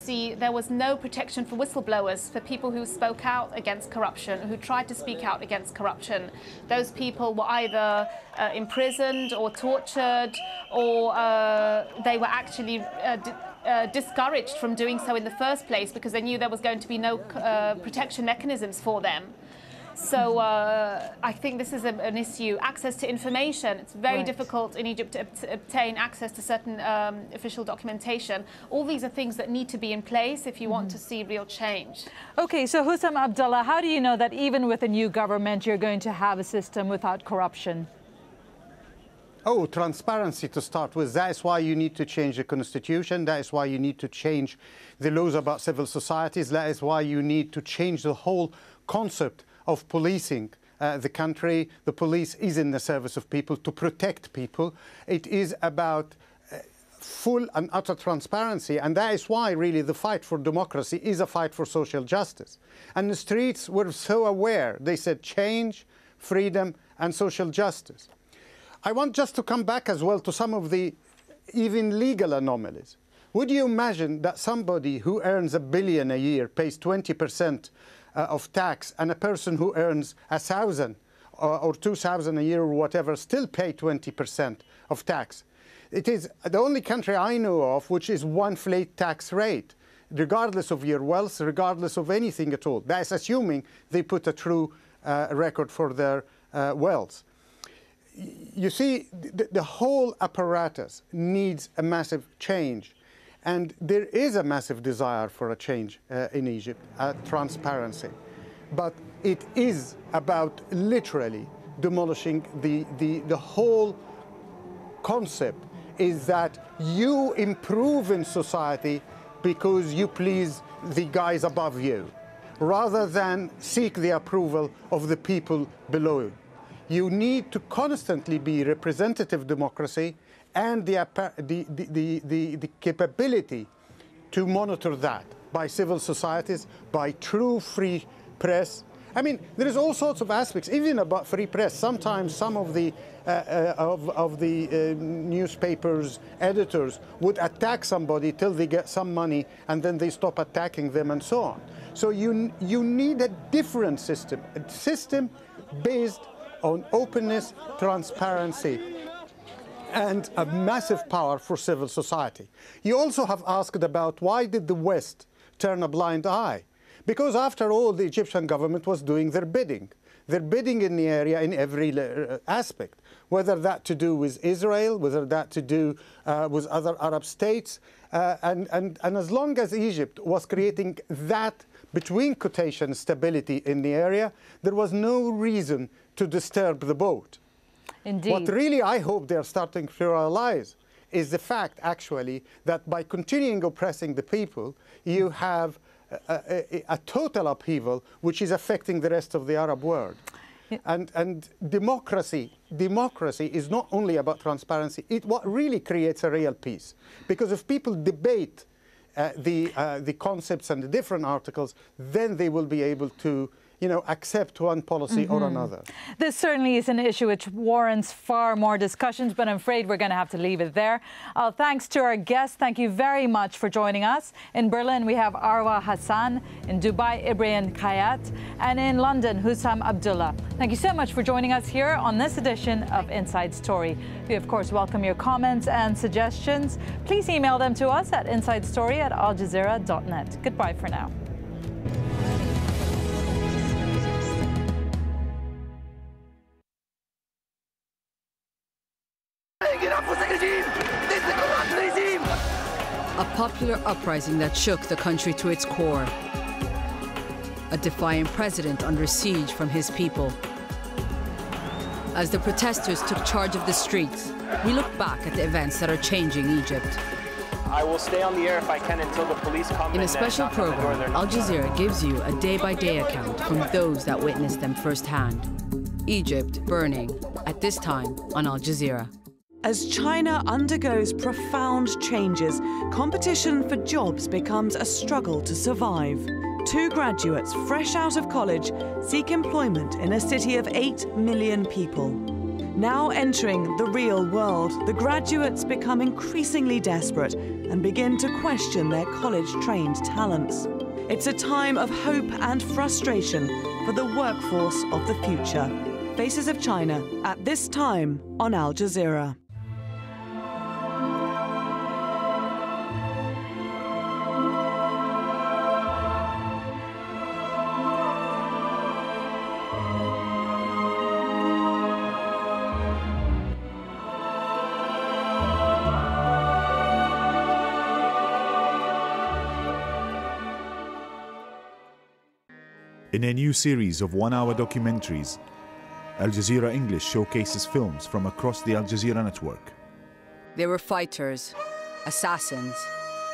There was no protection for whistleblowers, for people who spoke out against corruption, who tried to speak out against corruption. Those people were either imprisoned or tortured, or they were actually discouraged from doing so in the first place because they knew there was going to be no protection mechanisms for them. So I think this is an issue. Access to information. It's very difficult in Egypt to obtain access to certain official documentation. All these are things that need to be in place if you want to see real change. Okay, so Hussam Abdullah, how do you know that even with a new government you're going to have a system without corruption? Oh, transparency to start with. That is why you need to change the constitution. That is why you need to change the laws about civil societies. That is why you need to change the whole concept of policing the country. The police is in the service of people to protect people. It is about full and utter transparency, and that is why really the fight for democracy is a fight for social justice. And the streets were so aware. They said change, freedom and social justice. I want just to come back as well to some of the even legal anomalies. Would you imagine that somebody who earns $1 billion a year pays 20% of tax, and a person who earns 1,000 or 2,000 a year or whatever still pay 20% of tax? It is the only country I know of which is one flat tax rate, regardless of your wealth, regardless of anything at all. That is assuming they put a true record for their wealth. You see, the whole apparatus needs a massive change. And there is a massive desire for a change in Egypt, transparency. But it is about literally demolishing the whole concept is that you improve in society because you please the guys above you, rather than seek the approval of the people below you. You need to constantly be representative democracy and the capability to monitor that by civil societies, by true free press. I mean, there is all sorts of aspects, even about free press. Sometimes some of the newspapers' editors would attack somebody till they get some money, and then they stop attacking them and so on. So you need a different system, a system based on openness, transparency, and a massive power for civil society. You also have asked about why did the West turn a blind eye? Because after all, the Egyptian government was doing their bidding. They're bidding in the area in every aspect, whether that to do with Israel, whether that to do with other Arab states. And as long as Egypt was creating that, between quotation, stability in the area, there was no reason to disturb the boat. Indeed. What really I hope they're starting to realize is the fact, actually, that by continuing oppressing the people, you have a total upheaval which is affecting the rest of the Arab world. And democracy is not only about transparency. What really creates a real peace. Because if people debate the concepts and the different articles, then they will be able to accept one policy or another. This certainly is an issue which warrants far more discussions, but I'm afraid we're going to have to leave it there. Thanks to our guests. Thank you very much for joining us. In Berlin, we have Arwa Hassan. In Dubai, Ibrahim Kayat. And in London, Hussam Abdullah. Thank you so much for joining us here on this edition of Inside Story. We, of course, welcome your comments and suggestions. Please email them to us at insidestory@aljazeera.net. Goodbye for now. A popular uprising that shook the country to its core. A defiant president under siege from his people. As the protesters took charge of the streets, we look back at the events that are changing Egypt. I will stay on the air if I can until the police come. In a special program, Al Jazeera gives you a day-by-day account from those that witnessed them firsthand. Egypt burning, at this time on Al Jazeera. As China undergoes profound changes, competition for jobs becomes a struggle to survive. Two graduates fresh out of college seek employment in a city of 8 million people. Now entering the real world, the graduates become increasingly desperate and begin to question their college-trained talents. It's a time of hope and frustration for the workforce of the future. Faces of China at this time on Al Jazeera. In a new series of one-hour documentaries, Al Jazeera English showcases films from across the Al Jazeera network. They were fighters, assassins,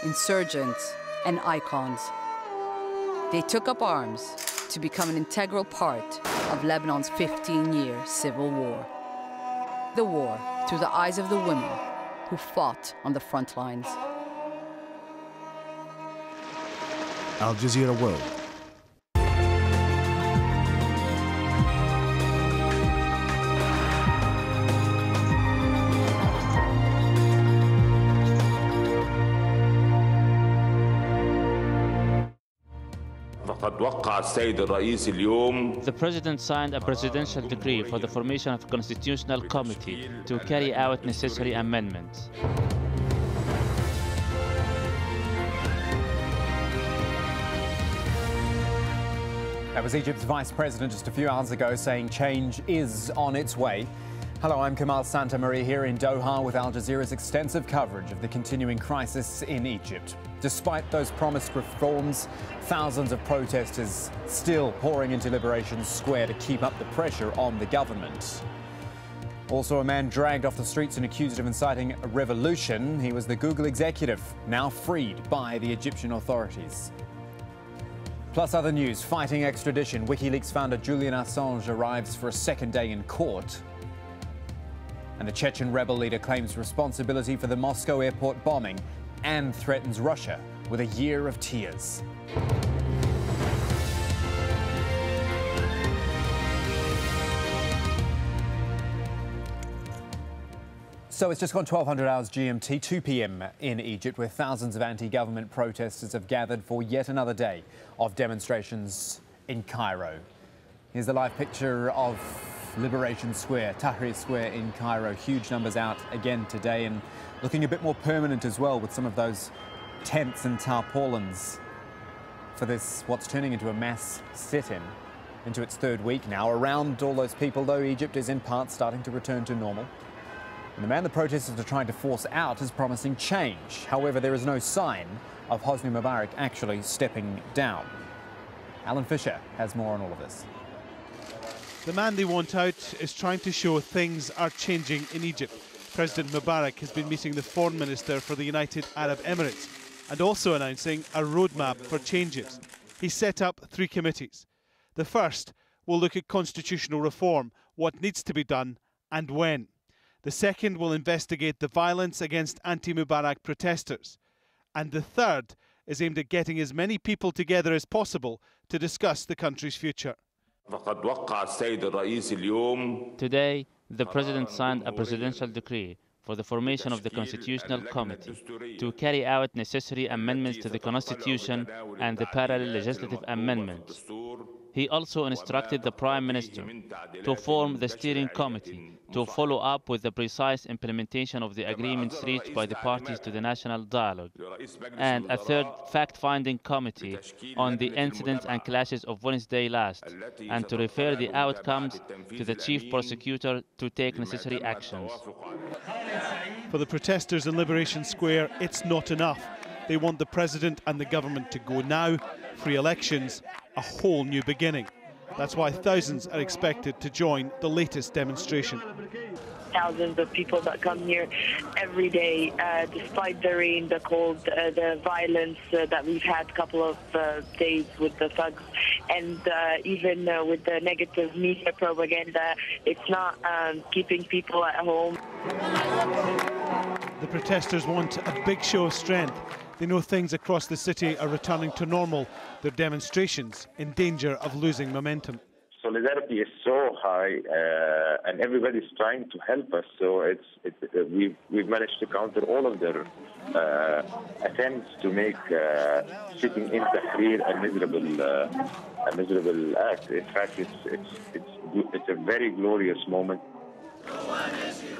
insurgents, and icons. They took up arms to become an integral part of Lebanon's 15-year civil war. The war through the eyes of the women who fought on the front lines. Al Jazeera World. The President signed a presidential decree for the formation of a constitutional committee to carry out necessary amendments. That was Egypt's Vice President just a few hours ago saying change is on its way. Hello, I'm Kamal Santamaria here in Doha with Al Jazeera's extensive coverage of the continuing crisis in Egypt. Despite those promised reforms, thousands of protesters still pouring into Liberation Square to keep up the pressure on the government. Also, a man dragged off the streets and accused of inciting a revolution. He was the Google executive, now freed by the Egyptian authorities. Plus other news, fighting extradition. WikiLeaks founder Julian Assange arrives for a second day in court. And a Chechen rebel leader claims responsibility for the Moscow airport bombing and threatens Russia with a year of tears. So it's just gone 1200 hours GMT, 2 p.m. in Egypt, where thousands of anti-government protesters have gathered for yet another day of demonstrations in Cairo. Here's the live picture of Liberation Square, Tahrir Square in Cairo. Huge numbers out again today and looking a bit more permanent as well, with some of those tents and tarpaulins for this, what's turning into a mass sit-in into its third week now. Around all those people, though, Egypt is in part starting to return to normal. And the man the protesters are trying to force out is promising change. However, there is no sign of Hosni Mubarak actually stepping down. Alan Fisher has more on all of this. The man they want out is trying to show things are changing in Egypt. President Mubarak has been meeting the foreign minister for the United Arab Emirates and also announcing a roadmap for changes. He set up 3 committees. The first will look at constitutional reform, what needs to be done and when. The second will investigate the violence against anti-Mubarak protesters. And the third is aimed at getting as many people together as possible to discuss the country's future. Today, the President signed a presidential decree for the formation of the Constitutional Committee to carry out necessary amendments to the Constitution and the parallel legislative amendments. He also instructed the Prime Minister to form the steering committee to follow up with the precise implementation of the agreements reached by the parties to the national dialogue, and a third fact-finding committee on the incidents and clashes of Wednesday last, and to refer the outcomes to the Chief Prosecutor to take necessary actions. For the protesters in Liberation Square, it's not enough. They want the President and the government to go now, free elections, a whole new beginning. That's why thousands are expected to join the latest demonstration. Thousands of people that come here every day, despite the rain, the cold, the violence that we've had a couple of days with the thugs, and even with the negative media propaganda, it's not keeping people at home. The protesters want a big show of strength. They know things across the city are returning to normal. Their demonstrations in danger of losing momentum. solidarity is so high, and everybody's trying to help us. So we've managed to counter all of their attempts to make sitting in Tahrir a miserable act. In fact, it's a very glorious moment.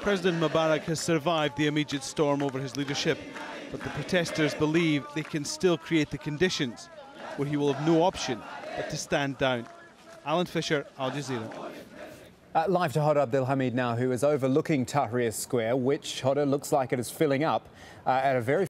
President Mubarak has survived the immediate storm over his leadership, but the protesters believe they can still create the conditions where he will have no option but to stand down. Alan Fisher, Al Jazeera. Live to Hoda Abdelhamid now, who is overlooking Tahrir Square, which, Hoda, looks like it is filling up at a very